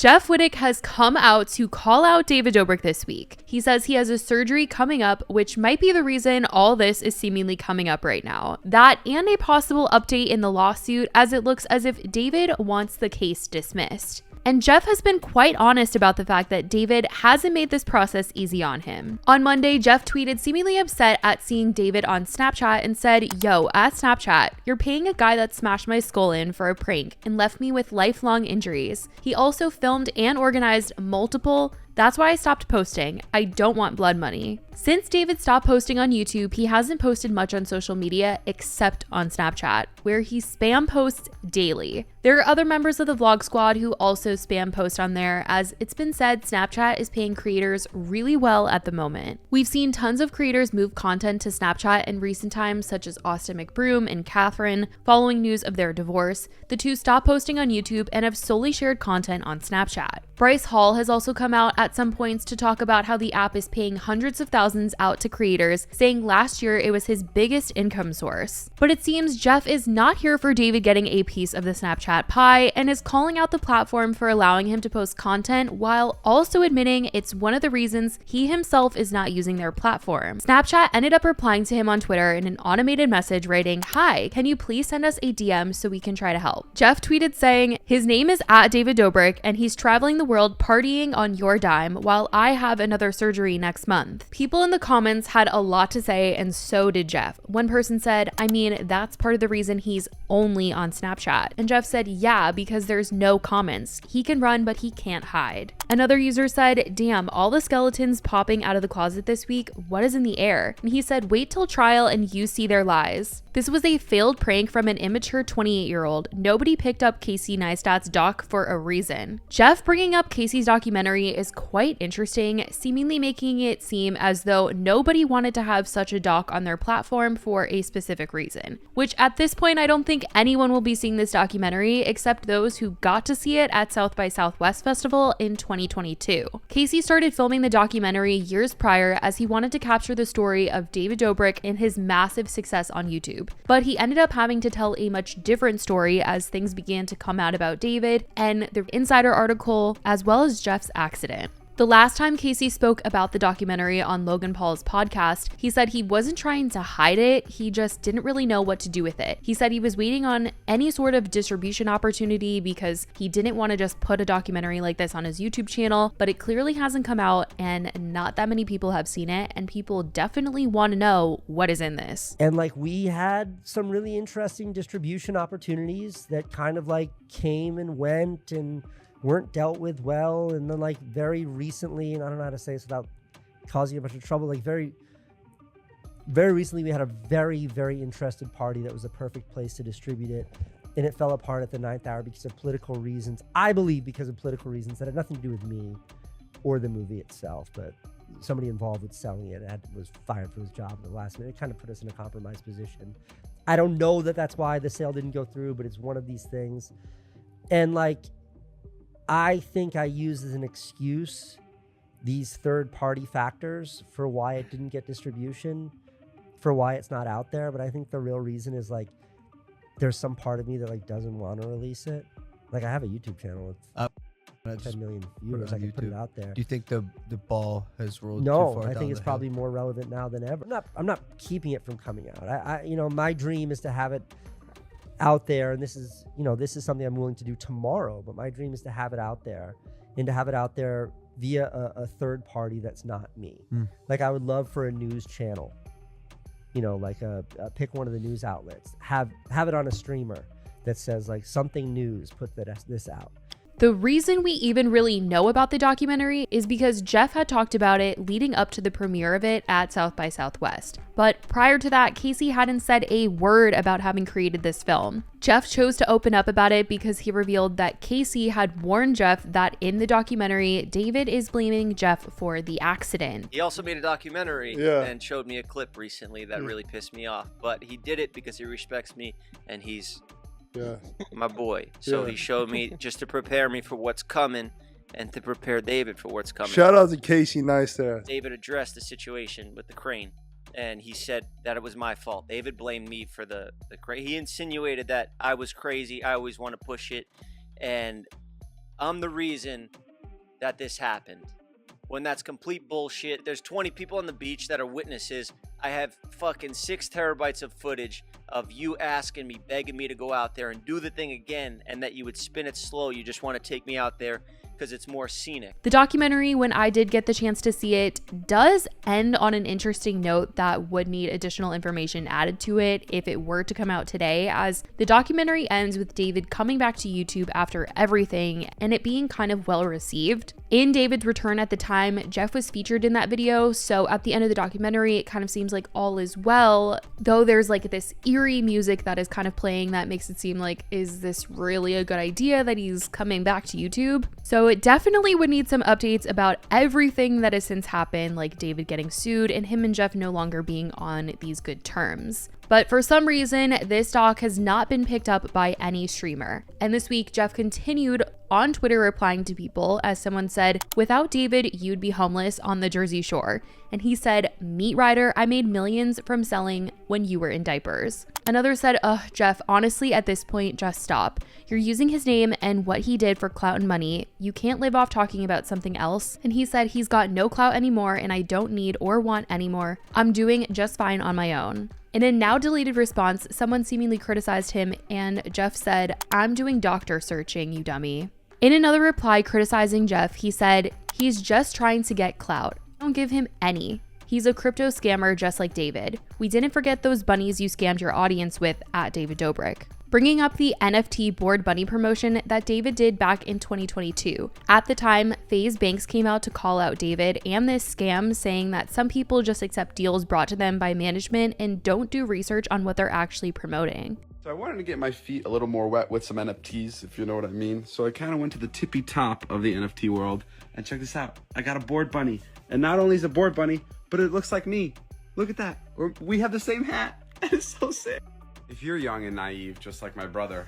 Jeff Wittek has come out to call out David Dobrik this week. He says he has a surgery coming up, which might be the reason all this is seemingly coming up right now. That and a possible update in the lawsuit, as it looks as if David wants the case dismissed. And Jeff has been quite honest about the fact that David hasn't made this process easy on him. On Monday, Jeff tweeted seemingly upset at seeing David on Snapchat and said, "Yo, at Snapchat, you're paying a guy that smashed my skull in for a prank and left me with lifelong injuries. He also filmed and organized multiple. That's why I stopped posting. I don't want blood money." Since David stopped posting on YouTube, he hasn't posted much on social media except on Snapchat, where he spam posts daily. There are other members of the vlog squad who also spam post on there, as it's been said Snapchat is paying creators really well at the moment. We've seen tons of creators move content to Snapchat in recent times, such as Austin McBroom and Catherine. Following news of their divorce, the two stopped posting on YouTube and have solely shared content on Snapchat. Bryce Hall has also come out at some points to talk about how the app is paying hundreds of thousands out to creators, saying last year it was his biggest income source. But it seems Jeff is not here for David getting a piece of the Snapchat pie and is calling out the platform for allowing him to post content while also admitting it's one of the reasons he himself is not using their platform. Snapchat ended up replying to him on Twitter in an automated message writing, "Hi, can you please send us a DM so we can try to help?" Jeff tweeted saying, "His name is at David Dobrik and he's traveling the world partying on your dime while I have another surgery next month." People in the comments had a lot to say, and so did Jeff. One person said, "I mean, that's part of the reason he's only on Snapchat." And Jeff said, "Yeah, because there's no comments. He can run, but he can't hide." Another user said, "Damn, all the skeletons popping out of the closet this week. What is in the air?" And he said, "Wait till trial and you see their lies." This was a failed prank from an immature 28-year-old. Nobody picked up Casey Neistat's doc for a reason. Jeff bringing up Casey's documentary is quite interesting, seemingly making it seem as though nobody wanted to have such a doc on their platform for a specific reason, which at this point I don't think anyone will be seeing this documentary except those who got to see it at South by Southwest Festival in 2022. Casey started filming the documentary years prior as he wanted to capture the story of David Dobrik and his massive success on YouTube, but he ended up having to tell a much different story as things began to come out about David and the Insider article, as well as Jeff's accident. The last time Casey spoke about the documentary on Logan Paul's podcast, he said he wasn't trying to hide it, he just didn't really know what to do with it. He said he was waiting on any sort of distribution opportunity because he didn't want to just put a documentary like this on his YouTube channel, but it clearly hasn't come out and not that many people have seen it, and people definitely want to know what is in this. And like, we had some really interesting distribution opportunities that kind of like came and went and weren't dealt with well. And then like very recently, and I don't know how to say this without causing a bunch of trouble, like very recently we had a very interested party that was the perfect place to distribute it, and it fell apart at the 9th hour because of political reasons. I believe because of political reasons that had nothing to do with me or the movie itself, but somebody involved with selling it was fired from his job at the last minute. It kind of put us in a compromised position. I don't know that that's why the sale didn't go through, but it's one of these things. And like, I think I use as an excuse these third-party factors for why it didn't get distribution, for why it's not out there. But I think the real reason is like, there's some part of me that like doesn't want to release it. Like, I have a YouTube channel with 10 million viewers. I can put it out there. Do you think the ball has rolled too No, far I down think it's the probably hill? more relevant now than ever. I'm not keeping it from coming out. I you know, my dream is to have it out there, and this is something I'm willing to do tomorrow, but my dream is to have it out there, and to have it out there via a third party that's not me. Like, I would love for a news channel, like pick one of the news outlets, have it on a streamer that says like something news, put this out. The reason we even really know about the documentary is because Jeff had talked about it leading up to the premiere of it at South by Southwest. But prior to that, Casey hadn't said a word about having created this film. Jeff chose to open up about it because he revealed that Casey had warned Jeff that in the documentary, David is blaming Jeff for the accident. He also made a documentary and showed me a clip recently that really pissed me off. But he did it because he respects me and he's my boy. So he showed me just to prepare me for what's coming and to prepare David for what's coming. Shout out to Casey Neistat. David addressed the situation with the crane, and he said that it was my fault. David blamed me for the crane. He insinuated that I was crazy. I always want to push it, and I'm the reason that this happened. When that's complete bullshit. There's 20 people on the beach that are witnesses. I have fucking 6 terabytes of footage of you asking me, begging me to go out there and do the thing again, and that you would spin it slow. You just want to take me out there because it's more scenic. The documentary, when I did get the chance to see it, does end on an interesting note that would need additional information added to it if it were to come out today, as the documentary ends with David coming back to YouTube after everything and it being kind of well received. In David's return at the time, Jeff was featured in that video, so at the end of the documentary, it kind of seems like all is well, though there's like this eerie music that is kind of playing that makes it seem like, is this really a good idea that he's coming back to YouTube? So it definitely would need some updates about everything that has since happened, like David getting sued and him and Jeff no longer being on these good terms. But for some reason, this doc has not been picked up by any streamer. And this week, Jeff continued on Twitter replying to people as someone said, "Without David, you'd be homeless on the Jersey Shore." And he said, "Meat Rider, I made millions from selling when you were in diapers." Another said, "Ugh, Jeff, honestly, at this point, just stop. You're using his name and what he did for clout and money. You can't live off talking about something else." And he said, "He's got no clout anymore and I don't need or want anymore. I'm doing just fine on my own." In a now deleted response, someone seemingly criticized him and Jeff said, "I'm doing doctor searching, you dummy." In another reply criticizing Jeff, he said, "He's just trying to get clout. Don't give him any. He's a crypto scammer just like David. We didn't forget those bunnies you scammed your audience with at David Dobrik." Bringing up the NFT board bunny promotion that David did back in 2022. At the time, FaZe Banks came out to call out David and this scam, saying that some people just accept deals brought to them by management and don't do research on what they're actually promoting. So I wanted to get my feet a little more wet with some NFTs, if you know what I mean. So I kind of went to the tippy top of the NFT world, and check this out. I got a board bunny, and not only is it a board bunny, but it looks like me. Look at that. We have the same hat. It's so sick. If you're young and naive, just like my brother,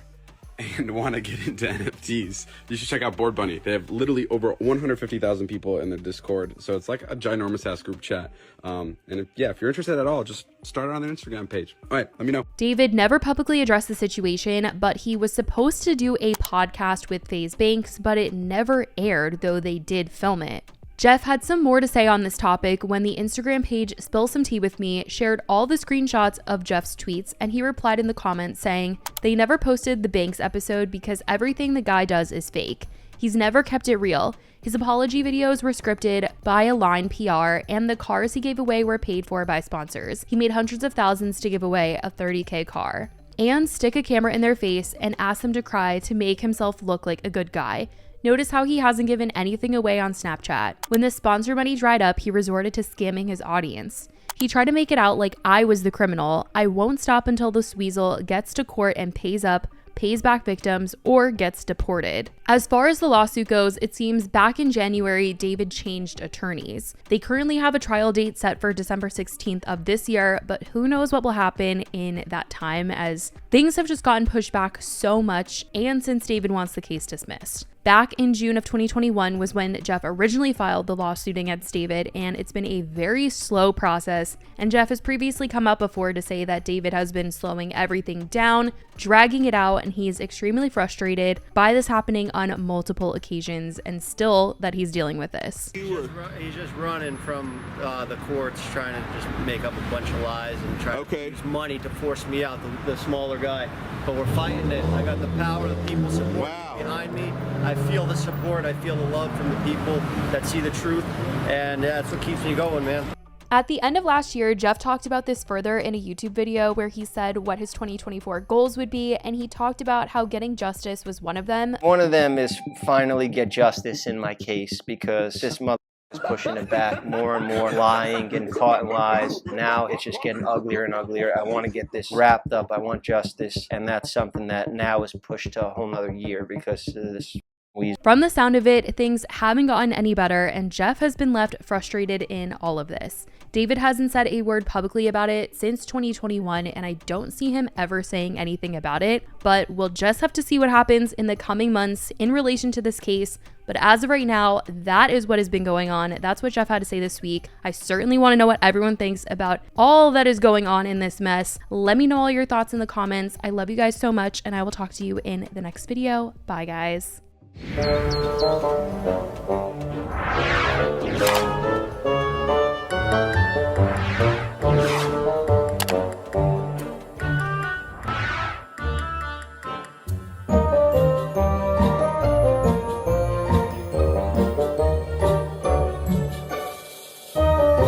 and want to get into NFTs, you should check out Board Bunny. They have literally over 150,000 people in the Discord, so it's like a ginormous ass group chat. If you're interested at all, just start it on their Instagram page. All right, let me know. David never publicly addressed the situation, but he was supposed to do a podcast with FaZe Banks, but it never aired, though they did film it. Jeff had some more to say on this topic when the Instagram page Spill Some Tea With Me shared all the screenshots of Jeff's tweets, and he replied in the comments saying, "They never posted the Banks episode because everything the guy does is fake. He's never kept it real. His apology videos were scripted by Align PR, and the cars he gave away were paid for by sponsors. He made hundreds of thousands to give away a 30K car." And stick a camera in their face and ask them to cry to make himself look like a good guy. Notice how he hasn't given anything away on Snapchat. When the sponsor money dried up, he resorted to scamming his audience. He tried to make it out like I was the criminal. I won't stop until this weasel gets to court and pays up, pays back victims, or gets deported. As far as the lawsuit goes, it seems back in January, David changed attorneys. They currently have a trial date set for December 16th of this year, but who knows what will happen in that time, as things have just gotten pushed back so much, and since David wants the case dismissed. Back in June of 2021 was when Jeff originally filed the lawsuit against David, and it's been a very slow process, and Jeff has previously come up before to say that David has been slowing everything down, dragging it out, and he's extremely frustrated by this happening on multiple occasions, and still that he's dealing with this. He's just running from the courts, trying to just make up a bunch of lies and try to use money to force me out, the smaller guy. But we're fighting it. I got the power, the people support behind me. I feel the support, I feel the love from the people that see the truth, and that's what keeps me going, man. At the end of last year, Jeff talked about this further in a YouTube video where he said what his 2024 goals would be, and he talked about how getting justice was one of them. One of them is finally get justice in my case, because this mother is pushing it back more and more, lying, getting caught in lies. Now it's just getting uglier and uglier. I want to get this wrapped up. I want justice, and that's something that now is pushed to a whole nother year because of this. From the sound of it, things haven't gotten any better, and Jeff has been left frustrated in all of this. David hasn't said a word publicly about it since 2021, and I don't see him ever saying anything about it, but we'll just have to see what happens in the coming months in relation to this case. But as of right now, that is what has been going on. That's what Jeff had to say this week. I certainly want to know what everyone thinks about all that is going on in this mess. Let me know all your thoughts in the comments. I love you guys so much, and I will talk to you in the next video. Bye, guys. you.